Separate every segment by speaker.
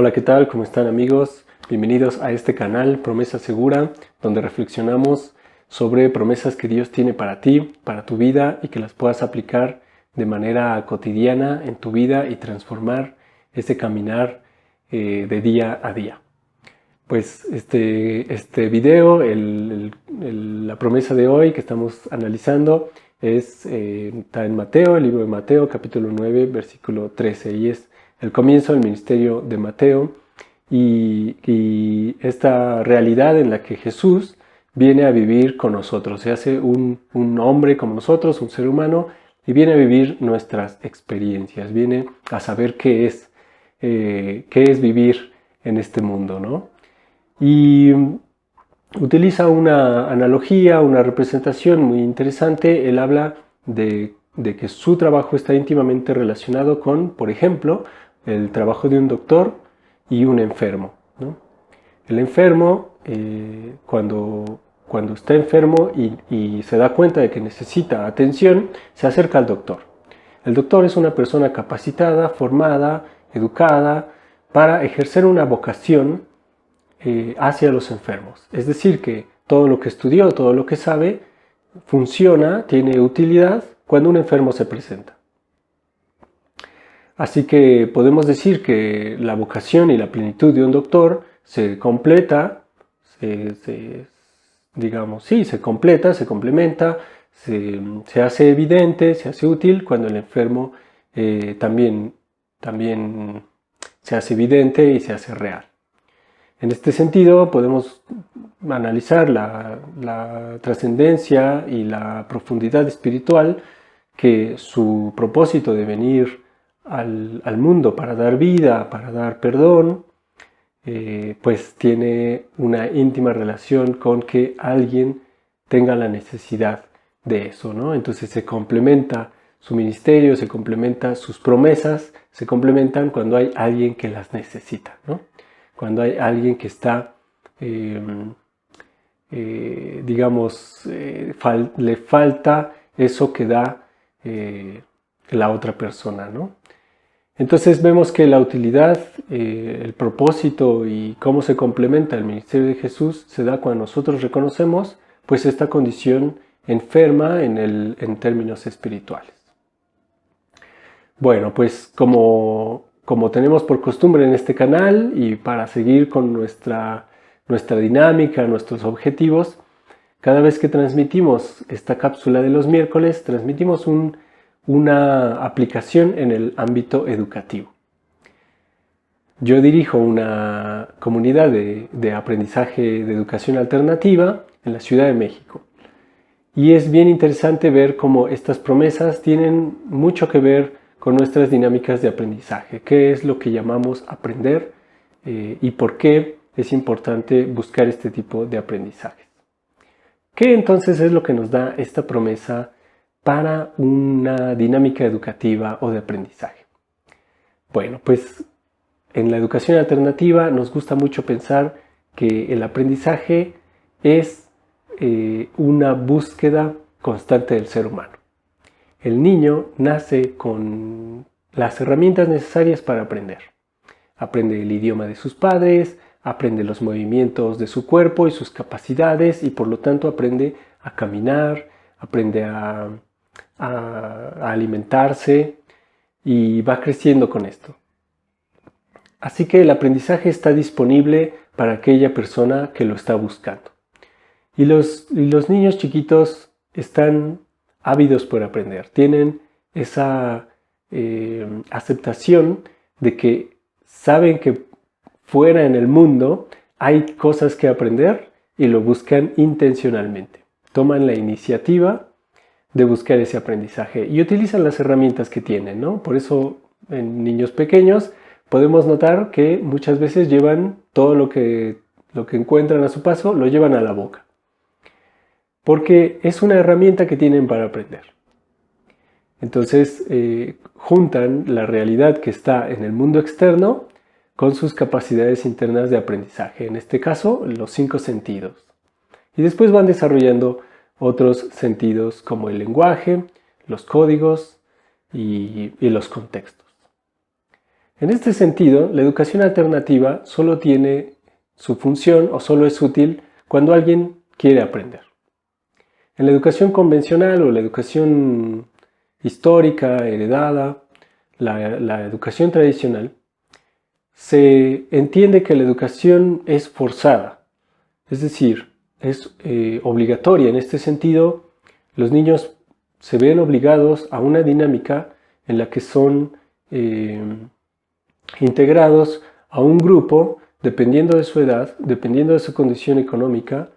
Speaker 1: Hola, ¿qué tal? ¿Cómo están, amigos? Bienvenidos a este canal Promesa Segura, donde reflexionamos sobre promesas que Dios tiene para ti, para tu vida, y que las puedas aplicar de manera cotidiana en tu vida y transformar ese caminar de día a día. Pues este video, la promesa de hoy que estamos analizando está en Mateo, el libro de Mateo, capítulo 9, versículo 13, y es el comienzo del ministerio de Mateo y esta realidad en la que Jesús viene a vivir con nosotros, se hace un hombre como nosotros, un ser humano, y viene a vivir nuestras experiencias, viene a saber qué es vivir en este mundo, ¿no? Y utiliza una analogía, una representación muy interesante. Él habla de que su trabajo está íntimamente relacionado con, por ejemplo, el trabajo de un doctor y un enfermo, ¿no? El enfermo, cuando está enfermo y se da cuenta de que necesita atención, se acerca al doctor. El doctor es una persona capacitada, formada, educada, para ejercer una vocación hacia los enfermos. Es decir, que todo lo que estudió, todo lo que sabe, funciona, tiene utilidad cuando un enfermo se presenta. Así que podemos decir que la vocación y la plenitud de un doctor se completa, se completa, se complementa, se hace evidente, se hace útil cuando el enfermo también se hace evidente y se hace real. En este sentido, podemos analizar la trascendencia y la profundidad espiritual que su propósito de venir al mundo para dar vida, para dar perdón, pues tiene una íntima relación con que alguien tenga la necesidad de eso, ¿no? Entonces se complementa su ministerio, se complementa sus promesas, se complementan cuando hay alguien que las necesita, ¿no? Cuando hay alguien que está, le falta eso que da la otra persona, ¿no? Entonces vemos que la utilidad, el propósito y cómo se complementa el ministerio de Jesús se da cuando nosotros reconocemos pues esta condición enferma en términos espirituales. Bueno, pues como tenemos por costumbre en este canal y para seguir con nuestra dinámica, nuestros objetivos, cada vez que transmitimos esta cápsula de los miércoles, transmitimos una aplicación en el ámbito educativo. Yo dirijo una comunidad de aprendizaje de educación alternativa en la Ciudad de México. Y es bien interesante ver cómo estas promesas tienen mucho que ver con nuestras dinámicas de aprendizaje, qué es lo que llamamos aprender y por qué es importante buscar este tipo de aprendizajes. ¿Qué entonces es lo que nos da esta promesa para una dinámica educativa o de aprendizaje? Bueno, pues en la educación alternativa nos gusta mucho pensar que el aprendizaje es una búsqueda constante del ser humano. El niño nace con las herramientas necesarias para aprender. Aprende el idioma de sus padres, aprende los movimientos de su cuerpo y sus capacidades y por lo tanto aprende a caminar, aprende a alimentarse y va creciendo con esto. Así que el aprendizaje está disponible para aquella persona que lo está buscando. Y los niños chiquitos están ávidos por aprender, tienen esa aceptación de que saben que fuera en el mundo hay cosas que aprender y lo buscan intencionalmente. Toman la iniciativa de buscar ese aprendizaje y utilizan las herramientas que tienen, ¿no? Por eso en niños pequeños podemos notar que muchas veces llevan todo lo que encuentran a su paso, lo llevan a la boca. Porque es una herramienta que tienen para aprender. Entonces juntan la realidad que está en el mundo externo con sus capacidades internas de aprendizaje, en este caso los 5 sentidos. Y después van desarrollando otros sentidos como el lenguaje, los códigos y los contextos. En este sentido, la educación alternativa solo tiene su función o solo es útil cuando alguien quiere aprender. En la educación convencional o la educación histórica, heredada, la educación tradicional, se entiende que la educación es forzada, es decir, es obligatoria. En este sentido, los niños se ven obligados a una dinámica en la que son integrados a un grupo, dependiendo de su edad, dependiendo de su condición económica,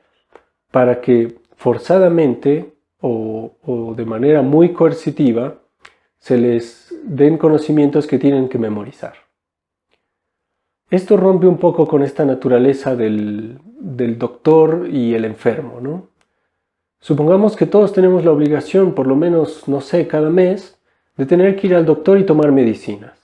Speaker 1: para que forzadamente o de manera muy coercitiva se les den conocimientos que tienen que memorizar. Esto rompe un poco con esta naturaleza del doctor y el enfermo, ¿no? Supongamos que todos tenemos la obligación, por lo menos, no sé, cada mes, de tener que ir al doctor y tomar medicinas.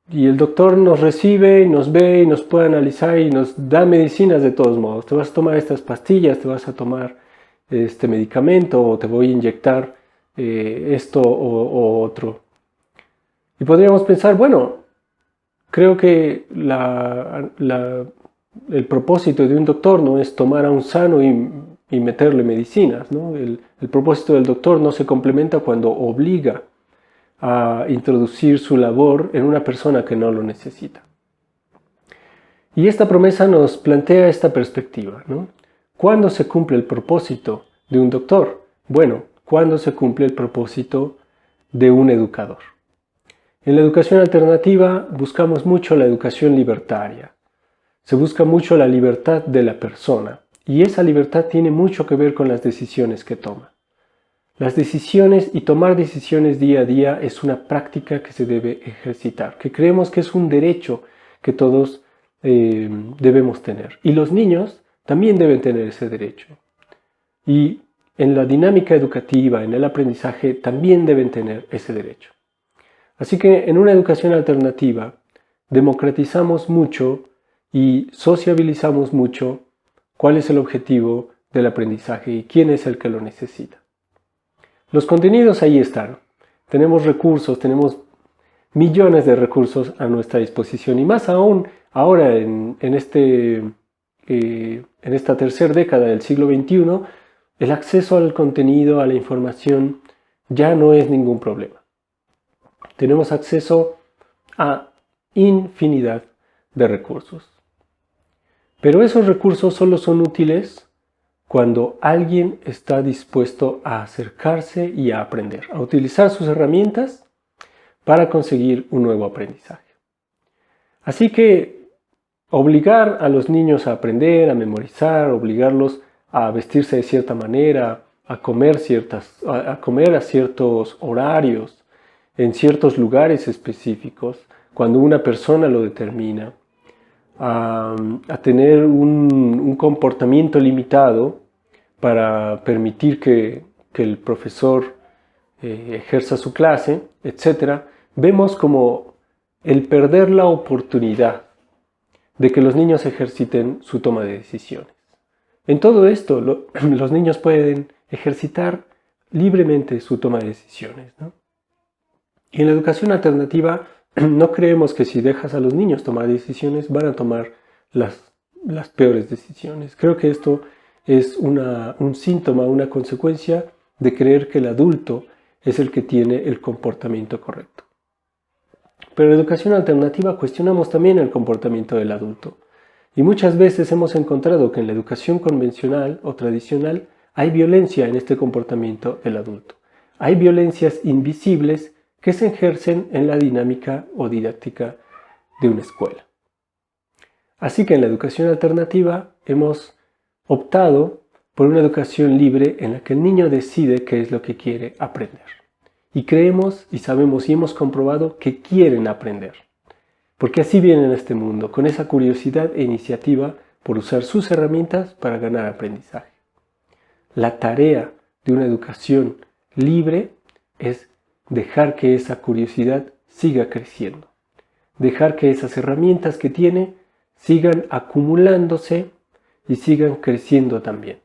Speaker 1: Y el doctor nos recibe, nos ve y nos puede analizar y nos da medicinas de todos modos. Te vas a tomar estas pastillas, te vas a tomar este medicamento o te voy a inyectar esto o otro. Y podríamos pensar, bueno, creo que el propósito de un doctor no es tomar a un sano y meterle medicinas, ¿no? El propósito del doctor no se complementa cuando obliga a introducir su labor en una persona que no lo necesita. Y esta promesa nos plantea esta perspectiva, ¿no? ¿Cuándo se cumple el propósito de un doctor? Bueno, ¿cuándo se cumple el propósito de un educador? En la educación alternativa buscamos mucho la educación libertaria. Se busca mucho la libertad de la persona y esa libertad tiene mucho que ver con las decisiones que toma. Las decisiones y tomar decisiones día a día es una práctica que se debe ejercitar, que creemos que es un derecho que todos debemos tener. Y los niños también deben tener ese derecho. Y en la dinámica educativa, en el aprendizaje, también deben tener ese derecho. Así que en una educación alternativa democratizamos mucho y sociabilizamos mucho cuál es el objetivo del aprendizaje y quién es el que lo necesita. Los contenidos ahí están. Tenemos recursos, tenemos millones de recursos a nuestra disposición y más aún ahora en esta tercera década del siglo XXI, el acceso al contenido, a la información, ya no es ningún problema. Tenemos acceso a infinidad de recursos. Pero esos recursos solo son útiles cuando alguien está dispuesto a acercarse y a aprender, a utilizar sus herramientas para conseguir un nuevo aprendizaje. Así que obligar a los niños a aprender, a memorizar, obligarlos a vestirse de cierta manera, a comer a ciertos horarios, en ciertos lugares específicos, cuando una persona lo determina, a tener un comportamiento limitado para permitir que el profesor ejerza su clase, etc., vemos como el perder la oportunidad de que los niños ejerciten su toma de decisiones. En todo esto, los niños pueden ejercitar libremente su toma de decisiones, ¿no? Y en la educación alternativa no creemos que si dejas a los niños tomar decisiones van a tomar las peores decisiones. Creo que esto es un síntoma, una consecuencia de creer que el adulto es el que tiene el comportamiento correcto. Pero en la educación alternativa cuestionamos también el comportamiento del adulto. Y muchas veces hemos encontrado que en la educación convencional o tradicional hay violencia en este comportamiento del adulto. Hay violencias invisibles que se ejercen en la dinámica o didáctica de una escuela. Así que en la educación alternativa hemos optado por una educación libre en la que el niño decide qué es lo que quiere aprender. Y creemos y sabemos y hemos comprobado que quieren aprender. Porque así vienen a este mundo, con esa curiosidad e iniciativa por usar sus herramientas para ganar aprendizaje. La tarea de una educación libre es dejar que esa curiosidad siga creciendo. Dejar que esas herramientas que tiene sigan acumulándose y sigan creciendo también.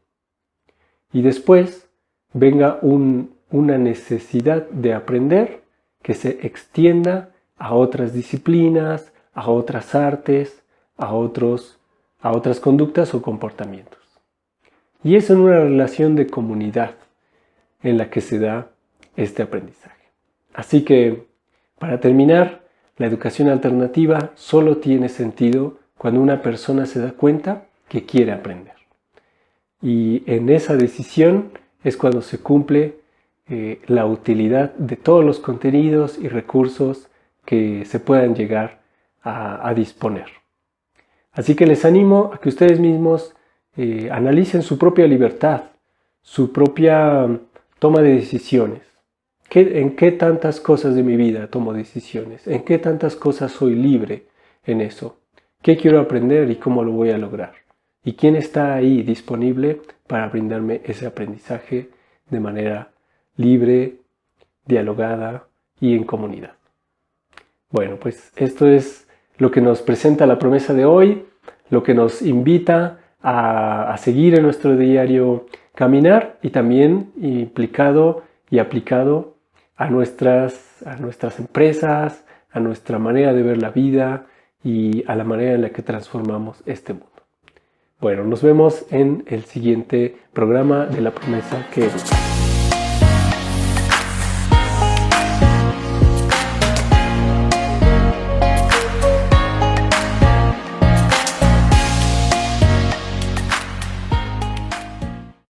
Speaker 1: Y después venga una necesidad de aprender que se extienda a otras disciplinas, a otras artes, a otras conductas o comportamientos. Y es en una relación de comunidad en la que se da este aprendizaje. Así que, para terminar, la educación alternativa solo tiene sentido cuando una persona se da cuenta que quiere aprender. Y en esa decisión es cuando se cumple la utilidad de todos los contenidos y recursos que se puedan llegar a disponer. Así que les animo a que ustedes mismos analicen su propia libertad, su propia toma de decisiones. ¿En qué tantas cosas de mi vida tomo decisiones? ¿En qué tantas cosas soy libre en eso? ¿Qué quiero aprender y cómo lo voy a lograr? ¿Y quién está ahí disponible para brindarme ese aprendizaje de manera libre, dialogada y en comunidad? Bueno, pues esto es lo que nos presenta la promesa de hoy, lo que nos invita a seguir en nuestro diario caminar y también implicado y aplicado a nuestras empresas, a nuestra manera de ver la vida y a la manera en la que transformamos este mundo. Bueno, nos vemos en el siguiente programa de La Promesa que Educa.